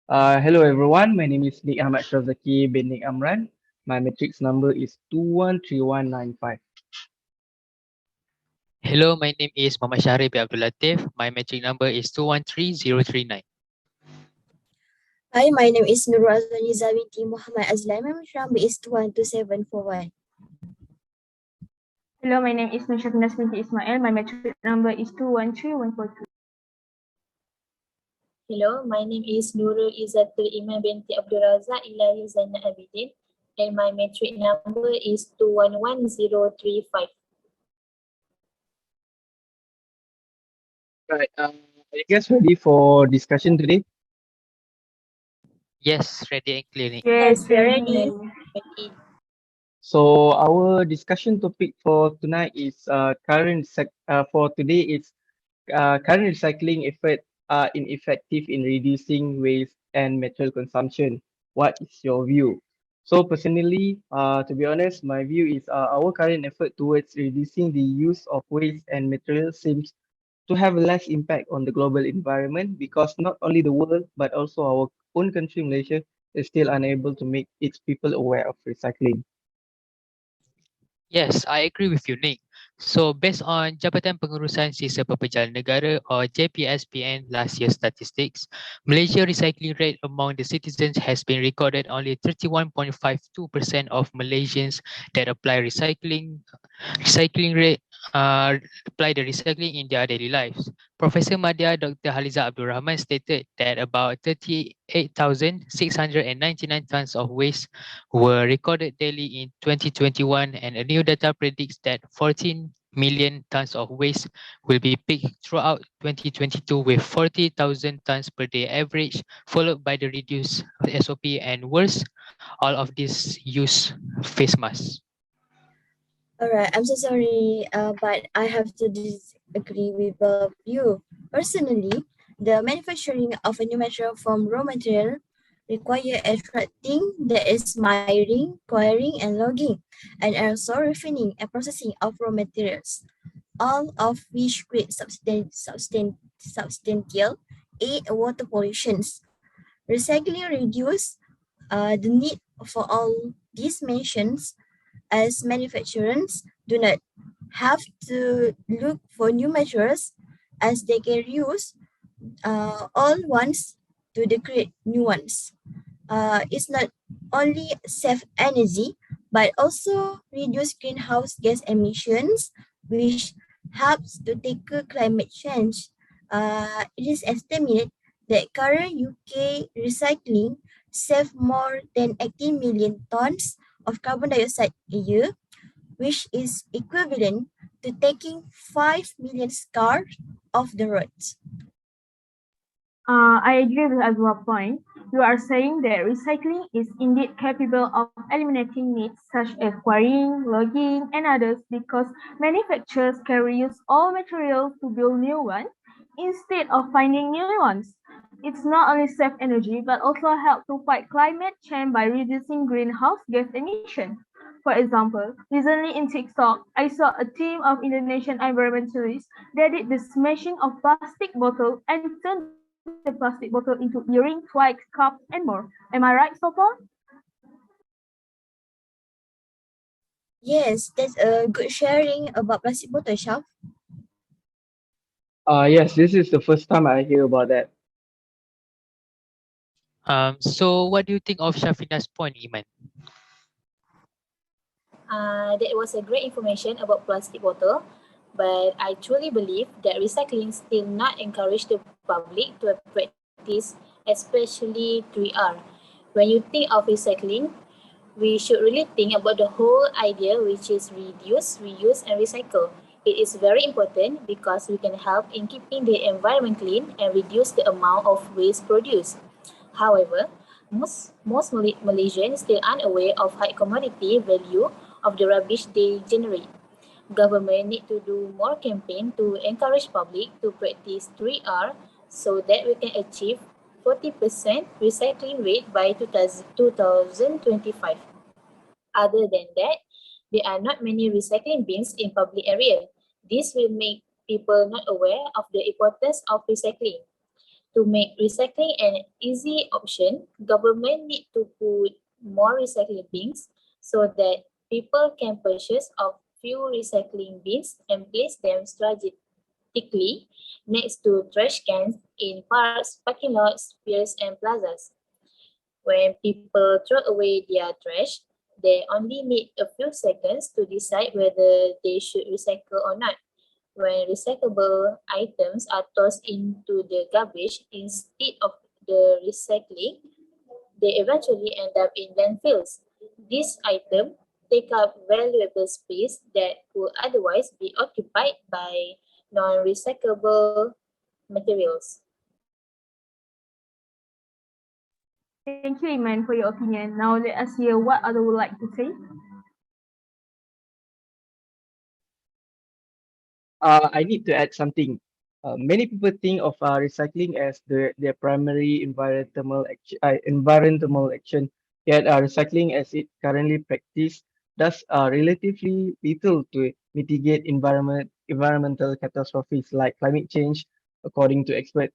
Hello everyone, my name is Nik Ahmad ZAKI bin Nik AMRAN. My matrix number is 213195. Hello, my name is Muhammad Syahri bin Abdul Latif. My matric number is 213039. Hi, my name is NURSHAFINAZ binti Muhammad AZLAN. My number is 212741. Hello, my name is NURSHAFINAZ binti ISMAIL. My matric number is 213142. Hello, my name is IZZATUL Iman binti Abdul Razak ilahi ZAINAL ABIDIN, and my matric number is 211035. Right, are you guys ready for discussion today? Yes, ready and clear. Nik. Yes, Yes, we are ready. Ready? So our discussion topic for tonight is for today is current recycling effort are ineffective in reducing waste and material consumption. What is your view? So personally, to be honest, my view is our current effort towards reducing the use of waste and material seems to have less impact on the global environment because not only the world but also our own country, Malaysia, is still unable to make its people aware of recycling. Yes, I agree with you, Nick. So based on Jabatan Pengurusan Sisa Pekerjaan Negara or JPSPN last year's statistics, Malaysia recycling rate among the citizens has been recorded only 31.52% of Malaysians that recycling rate apply the recycling in their daily lives. Professor Madya Dr. Haliza Abdul Rahman stated that about 38,699 tons of waste were recorded daily in 2021, and a new data predicts that 14 million tons of waste will be picked throughout 2022 with 40,000 tons per day average, followed by the reduced SOP and worse, all of this use face masks. Alright, I'm so sorry, but I have to disagree with you. Personally, the manufacturing of a new material from raw material require extracting, that is miring, quarrying, and logging, and also refining and processing of raw materials, all of which create substantial air and water pollutions. Recycling reduce the need for all these mentions, as manufacturers do not have to look for new materials, as they can use all ones to create new ones. It's not only save energy but also reduce greenhouse gas emissions, which helps to tackle climate change. It is estimated that current UK recycling save more than 18 million tons of carbon dioxide a year, which is equivalent to taking 5 million cars off the roads. I agree with Azwa's point. You are saying that recycling is indeed capable of eliminating needs such as quarrying, logging, and others because manufacturers can reuse all materials to build new ones instead of finding new ones. It's not only save energy but also help to fight climate change by reducing greenhouse gas emissions. For example, recently in TikTok, I saw a team of Indonesian environmentalists that did the smashing of plastic bottles and turned the plastic bottle into earrings, twigs, cups, and more. Am I right so far? Yes, that's a good sharing about plastic bottle, Shaf. Yes, this is the first time I hear about that. So what do you think of Shafina's point, Iman? That was a great information about plastic bottle, but I truly believe that recycling still not encourage the public to practice, especially 3R. When you think of recycling, we should really think about the whole idea, which is reduce, reuse, and recycle. It is very important because we can help in keeping the environment clean and reduce the amount of waste produced. However, most Malaysians still unaware of high commodity value of the rubbish they generate. Government need to do more campaign to encourage public to practice 3R so that we can achieve 40% recycling rate by 2025. Other than that, there are not many recycling bins in public area. This will make people not aware of the importance of recycling. To make recycling an easy option, government need to put more recycling bins so that people can purchase a few recycling bins and place them strategically next to trash cans in parks, parking lots, piers, and plazas. When people throw away their trash, they only need a few seconds to decide whether they should recycle or not. When recyclable items are tossed into the garbage instead of the recycling, they eventually end up in landfills. These items take up valuable space that could otherwise be occupied by non-recyclable materials. Thank you, Iman, for your opinion. Now let us hear what other would like to say. I need to add something. Many people think of recycling as their primary environmental action, yet recycling as it currently practiced does relatively little to mitigate environmental catastrophes like climate change. According to experts,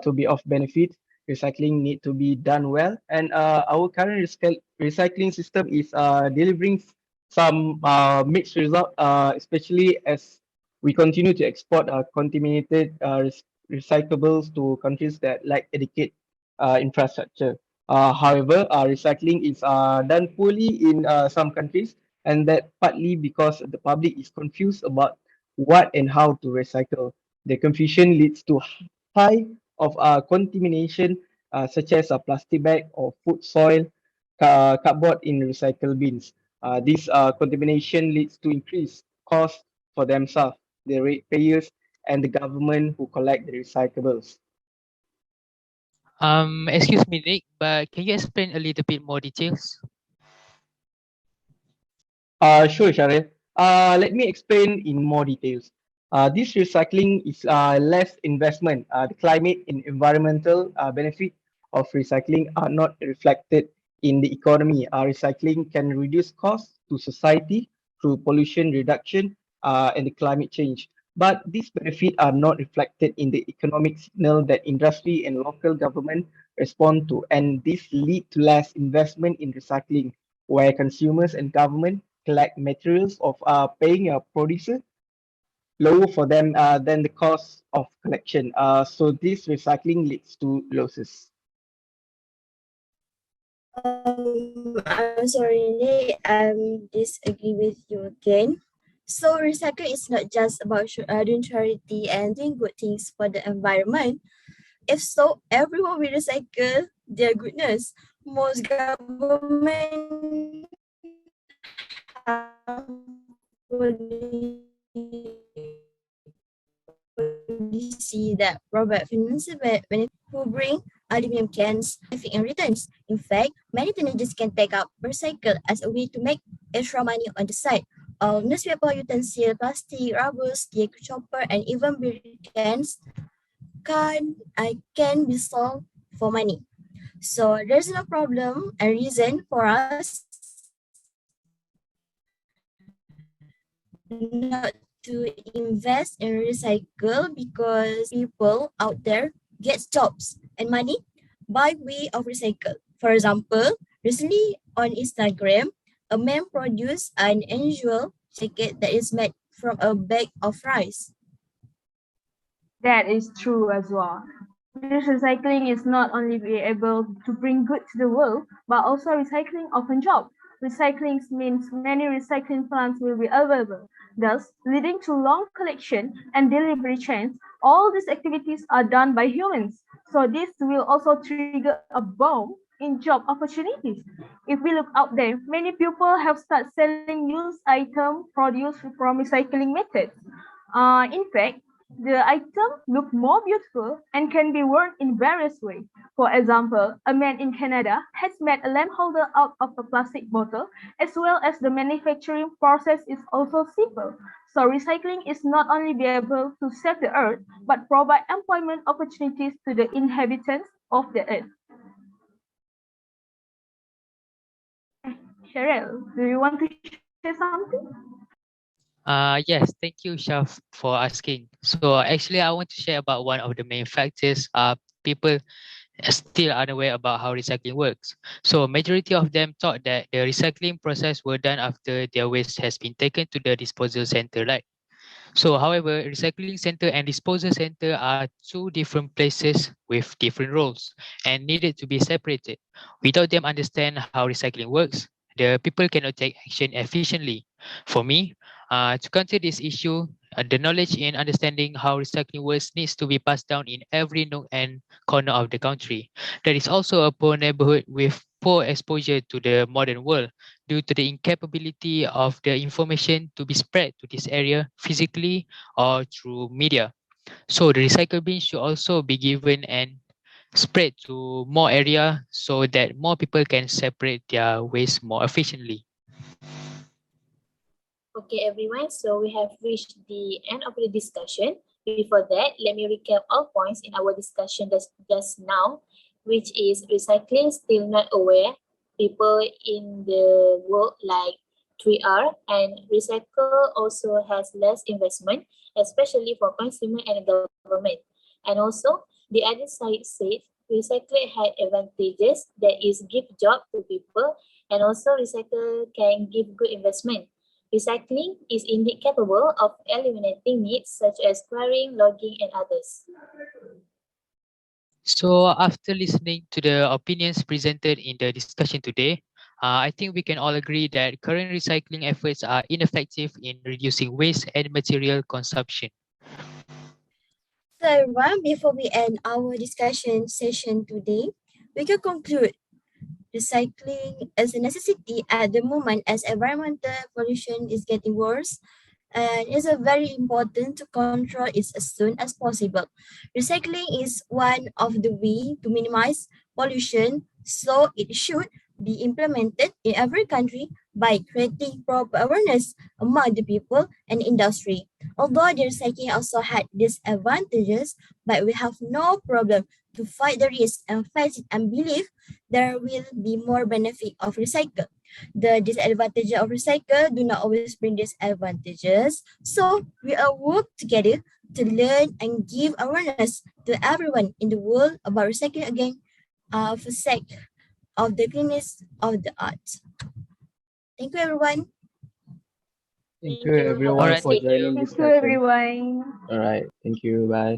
to be of benefit, recycling need to be done well, and our current recycling system is delivering some mixed result, especially as we continue to export contaminated recyclables to countries that lack adequate infrastructure. However, recycling is done poorly in some countries, and that partly because the public is confused about what and how to recycle. The confusion leads to high of contamination, such as a plastic bag or food soil, cardboard in recycle bins. This contamination leads to increased cost for themselves, the ratepayers, and the government who collect the recyclables. Excuse me, Nick, but can you explain a little bit more details? Sure, Sharil. Let me explain in more details. This recycling is less investment. The climate and environmental benefit of recycling are not reflected in the economy. Recycling can reduce costs to society through pollution reduction and the climate change. But these benefits are not reflected in the economic signal that industry and local government respond to, and this lead to less investment in recycling, where consumers and government collect materials of paying a producer lower for them than the cost of collection. So this recycling leads to losses. I'm sorry, Nick, disagree with you again. So recycling is not just about doing charity and doing good things for the environment. If so, everyone will recycle their goodness. Most government have policy that provide financial benefit who bring aluminum cans, traffic and returns. In fact, many teenagers can take up recycle as a way to make extra money on the side. Newspaper utensil, plastic, rubber, stick, chopper, and even beer cans can be sold for money. So there's no problem and reason for us not to invest in recycle because people out there get jobs and money by way of recycle. For example, recently on Instagram, a man produced an unusual jacket that is made from a bag of rice. That is true as well. This recycling is not only be able to bring good to the world, but also recycling open job. Recycling means many recycling plants will be available, thus leading to long collection and delivery chains. All these activities are done by humans. So this will also trigger a boom in job opportunities. If we look out there, many people have started selling used items produced from recycling methods. In fact, the item look more beautiful and can be worn in various ways. For example, a man in Canada has made a lamp holder out of a plastic bottle, as well as the manufacturing process is also simple. So recycling is not only be able to save the earth, but provide employment opportunities to the inhabitants of the earth. Cheryl, do you want to share something? Yes, thank you, Shaf, for asking. So actually, I want to share about one of the main factors people are still unaware about how recycling works. So majority of them thought that the recycling process were done after their waste has been taken to the disposal center, right? So, however, recycling center and disposal center are two different places with different roles and needed to be separated. Without them understand how recycling works, the people cannot take action efficiently. For me, to counter this issue, the knowledge in understanding how recycling works needs to be passed down in every nook and corner of the country. There is also a poor neighborhood with poor exposure to the modern world due to the incapability of the information to be spread to this area physically or through media. So the recycle bin should also be given and spread to more area so that more people can separate their waste more efficiently. Okay, everyone. So we have reached the end of the discussion. Before that, let me recap all points in our discussion just now, which is recycling still not aware. People in the world like 3R and recycle also has less investment, especially for consumer and government. And also, the other side said recycling had advantages that is give job to people and also recycle can give good investment. Recycling is indeed capable of eliminating needs such as quarrying, logging, and others. So after listening to the opinions presented in the discussion today, I think we can all agree that current recycling efforts are ineffective in reducing waste and material consumption. So everyone, before we end our discussion session today, we can conclude recycling is a necessity at the moment as environmental pollution is getting worse and it's a very important to control it as soon as possible. Recycling is one of the way to minimize pollution, so it should be implemented in every country by creating proper awareness among the people and industry. Although the recycling also had disadvantages, but we have no problem to fight the risk and face it and believe there will be more benefit of recycle. The disadvantages of recycle do not always bring disadvantages. So we all work together to learn and give awareness to everyone in the world about recycling again for sake of the cleanness of the art. Thank you everyone. Thank Thank you you. Have a everyone Alright, nice for day. joining Thank this you, session. everyone. All right. Thank you. Bye.